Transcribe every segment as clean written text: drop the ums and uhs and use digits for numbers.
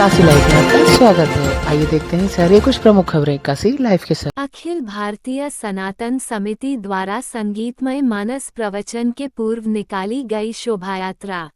Kashi live में आपका स्वागत है। आइए देखते हैं सारे कुछ प्रमुख खबरें काशी लाइव के साथ। अखिल भारतीय सनातन समिति द्वारा संगीतमय मानस प्रवचन के पूर्व निकाली गई शोभायात्रा।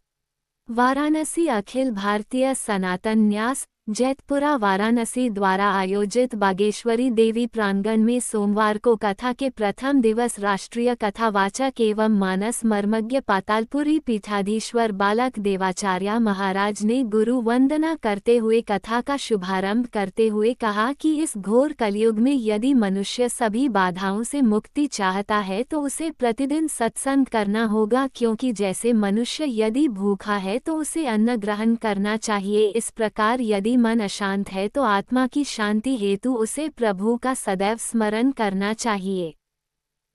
वाराणसी अखिल भारतीय सनातन न्यास जैतपुरा वाराणसी द्वारा आयोजित बागेश्वरी देवी प्रांगण में सोमवार को कथा के प्रथम दिवस राष्ट्रीय कथावाचक एवं मानस मर्मज्ञ पातालपुरी पीठाधीश्वर बालक देवाचार्य महाराज ने गुरु वंदना करते हुए कथा का शुभारंभ करते हुए कहा कि इस घोर कलयुग में यदि मनुष्य सभी बाधाओं से मुक्ति चाहता है तो उसे प्रतिदिन सत्संग करना होगा, क्योंकि जैसे मनुष्य यदि भूखा है तो उसे अन्न ग्रहण करना चाहिए, इस प्रकार यदि मन अशांत है तो आत्मा की शांति हेतु उसे प्रभु का सदैव स्मरण करना चाहिए।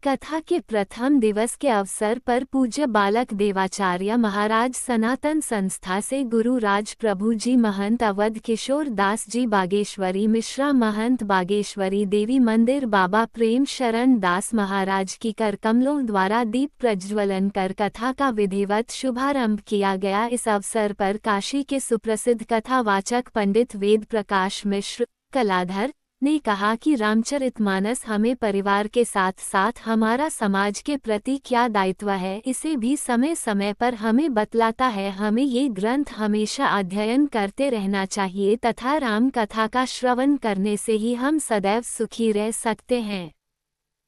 कथा के प्रथम दिवस के अवसर पर पूज्य बालक देवाचार्य महाराज सनातन संस्था से गुरु राज प्रभु जी महंत अवध किशोर दास जी बागेश्वरी मिश्रा महंत बागेश्वरी देवी मंदिर बाबा प्रेम शरण दास महाराज की कर कमलों द्वारा दीप प्रज्वलन कर कथा का विधिवत शुभारंभ किया गया। इस अवसर पर काशी के सुप्रसिद्ध कथावाचक पंडित वेद प्रकाश मिश्र कलाधर ने कहा कि रामचरितमानस हमें परिवार के साथ साथ हमारा समाज के प्रति क्या दायित्व है इसे भी समय समय पर हमें बतलाता है। हमें ये ग्रंथ हमेशा अध्ययन करते रहना चाहिए तथा राम कथा का श्रवण करने से ही हम सदैव सुखी रह सकते हैं।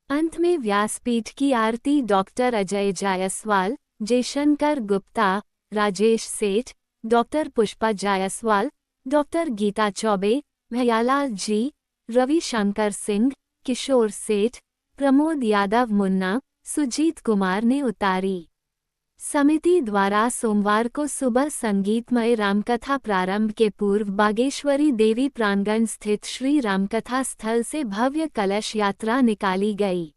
अंत में व्यासपीठ की आरती डॉक्टर अजय जायसवाल, जयशंकर गुप्ता, राजेश सेठ, डॉक्टर पुष्पा जायसवाल, डॉक्टर गीता चौबे, भैयालाल जी, रविशंकर सिंह, किशोर सेठ, प्रमोद यादव मुन्ना, सुजीत कुमार ने उतारी। समिति द्वारा सोमवार को सुबह संगीतमय रामकथा प्रारंभ के पूर्व बागेश्वरी देवी प्रांगण स्थित श्री रामकथा स्थल से भव्य कलश यात्रा निकाली गई।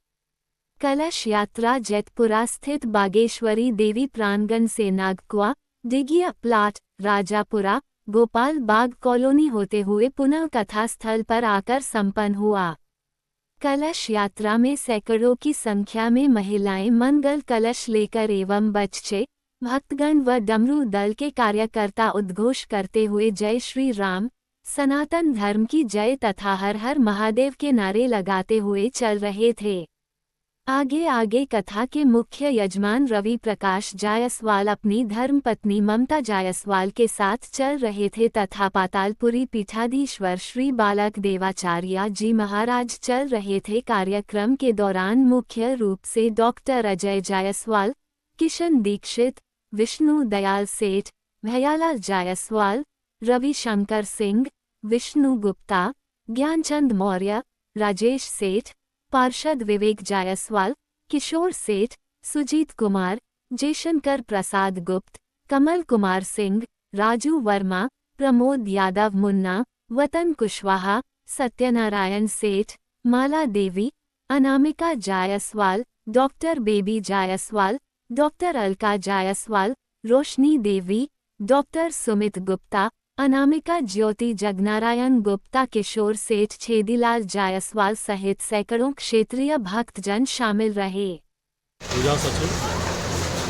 कलश यात्रा जैतपुरा स्थित बागेश्वरी देवी प्रांगण से नागकुआ, डिगिया प्लाट, राजापुरा, गोपाल बाग कॉलोनी होते हुए पुनः कथा स्थल पर आकर संपन्न हुआ। कलश यात्रा में सैकड़ों की संख्या में महिलाएं मंगल कलश लेकर एवं बच्चे, भक्तगण व डमरू दल के कार्यकर्ता उद्घोष करते हुए जय श्री राम, सनातन धर्म की जय तथा हर हर महादेव के नारे लगाते हुए चल रहे थे। आगे आगे कथा के मुख्य यजमान रवि प्रकाश जायसवाल अपनी धर्मपत्नी ममता जायसवाल के साथ चल रहे थे तथा पातालपुरी पीठाधीश्वर श्री बालक देवाचार्य जी महाराज चल रहे थे। कार्यक्रम के दौरान मुख्य रूप से डॉक्टर अजय जायसवाल, किशन दीक्षित, विष्णु दयाल सेठ, भैयालाल जायसवाल, रविशंकर सिंह, विष्णु गुप्ता, ज्ञानचंद मौर्य, राजेश सेठ, पार्षद विवेक जायसवाल, किशोर सेठ, सुजीत कुमार, जयशंकर प्रसाद गुप्त, कमल कुमार सिंह, राजू वर्मा, प्रमोद यादव मुन्ना, वतन Kushwaha, Satyanarayan Seth, Mala Devi, Anamika Jaiswal, doctor Baby Jaiswal, doctor Alka Jaiswal, Roshni Devi, doctor Sumit Gupta, Anamika Jyoti Jagnarayan Gupta, Kishore Seth, Chhedilal Jaiswal सहित सैकड़ों क्षेत्रीय भक्तजन शामिल रहे। पूजा सचिव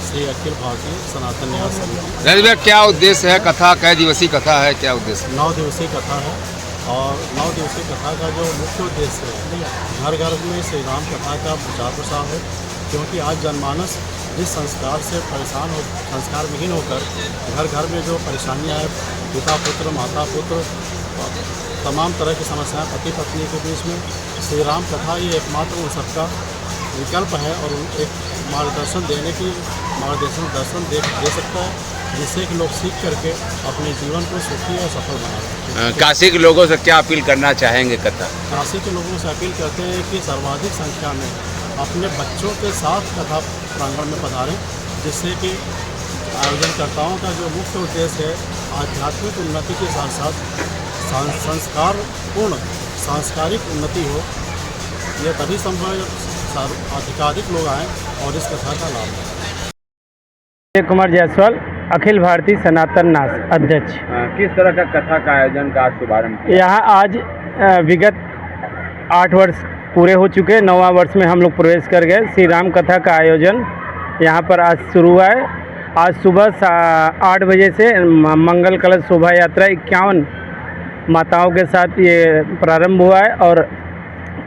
श्री अखिल भारतीय सनातन न्यास समिति। रवि, क्या उद्देश्य है कथा? कै दिवसीय कथा है, क्या उद्देश्य? 9 दिवसीय कथा है और 9 दिवसीय कथा का जो मुख्य उद्देश्य है घर घर में श्री राम कथा का प्रचार प्रसार है, क्योंकि आज जनमानस जिस संस्कार से परेशान हो, संस्कार विहीन होकर घर घर में जो परेशानियां हैं, पिता पुत्र माता पुत्र तमाम तरह की समस्याएं पति पत्नी के बीच में, श्री राम कथा ही एकमात्र उन सबका विकल्प है और एक मार्गदर्शन देने की दर्शन दे सकता है, जिससे कि लोग सीख करके अपने जीवन को सुखी और सफल बना सकते। काशी के लोगों से क्या अपील करना चाहेंगे कथा? काशी के लोगों से अपील करते हैं कि सर्वाधिक संख्या में अपने बच्चों के साथ कथा प्रांगण में पधारें, जिससे कि आयोजनकर्ताओं का जो मुख्य उद्देश्य है आध्यात्मिक उन्नति के साथ साथ संस्कारपूर्ण सांस्कारिक उन्नति हो। यह तभी संभव है जब अधिकाधिक लोग आएँ और इस कथा का लाभ लें। अजय कुमार जायसवाल, अखिल भारतीय सनातन न्यास अध्यक्ष। किस तरह का कथा का आयोजन का शुभारंभ? यहाँ आज विगत 8 वर्ष पूरे हो चुके हैं, 9वां वर्ष में हम लोग प्रवेश कर गए। श्री राम कथा का आयोजन यहाँ पर आज शुरू हुआ है। आज सुबह 8 बजे से मंगल कलश शोभा यात्रा 51 माताओं के साथ ये प्रारंभ हुआ है और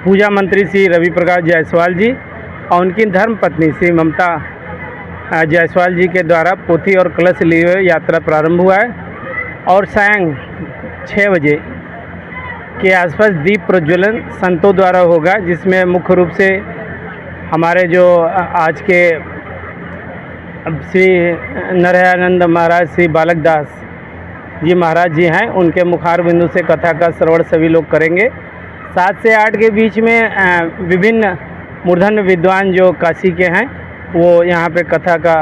पूजा मंत्री श्री रवि प्रकाश जायसवाल जी और उनकी धर्मपत्नी श्री ममता जायसवाल जी के द्वारा पोथी और कलश लिए हुए यात्रा प्रारंभ हुआ है और सायं 6 बजे के आसपास दीप प्रज्वलन संतों द्वारा होगा, जिसमें मुख्य रूप से हमारे जो आज के श्री नरहयानंद महाराज श्री बालक दास जी महाराज जी हैं, उनके मुखार बिंदु से कथा का श्रवण सभी लोग करेंगे। 7 से 8 के बीच में विभिन्न मूर्धन्य विद्वान जो काशी के हैं वो यहाँ पे कथा का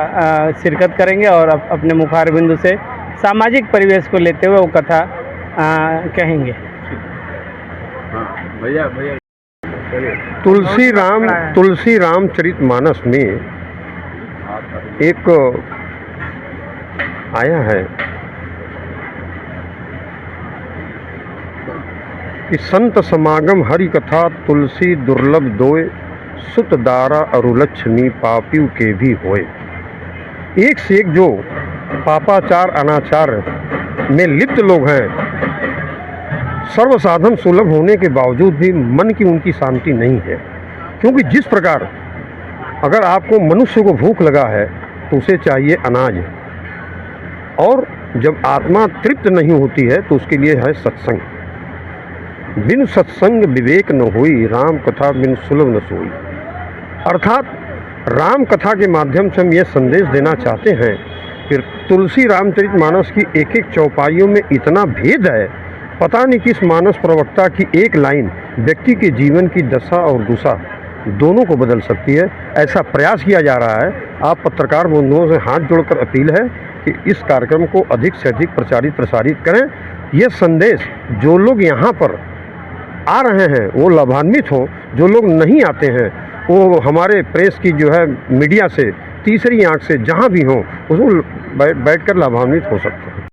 शिरकत करेंगे और अपने मुखार बिंदु से सामाजिक परिवेश को लेते हुए वो कथा कहेंगे। भैया तुलसी रामचरितमानस में एक आया है कि संत समागम हरि कथा तुलसी दुर्लभ दोय सुत दारा अरुलक्षणी पापियों के भी होए। एक से एक जो पापाचार अनाचार में लिप्त लोग हैं, सर्व साधन सुलभ होने के बावजूद भी मन की उनकी शांति नहीं है। क्योंकि जिस प्रकार अगर आपको मनुष्य को भूख लगा है तो उसे चाहिए अनाज, और जब आत्मा तृप्त नहीं होती है तो उसके लिए है सत्संग। बिन सत्संग विवेक न होई, राम कथा बिन सुलभ न सोई। अर्थात राम कथा के माध्यम से हम ये संदेश देना चाहते हैं कि तुलसी रामचरितमानस की एक एक चौपाइयों में इतना भेद है, पता नहीं किस मानस प्रवक्ता की एक लाइन व्यक्ति के जीवन की दशा और दिशा दोनों को बदल सकती है। ऐसा प्रयास किया जा रहा है। आप पत्रकार बंधुओं से हाथ जोड़कर अपील है कि इस कार्यक्रम को अधिक से अधिक प्रसारित करें। यह संदेश जो लोग यहाँ पर आ रहे हैं वो लाभान्वित हों, जो लोग नहीं आते हैं वो हमारे प्रेस की जो है मीडिया से तीसरी आंख से जहाँ भी हों उसको बैठकर लाभान्वित हो सकते हैं।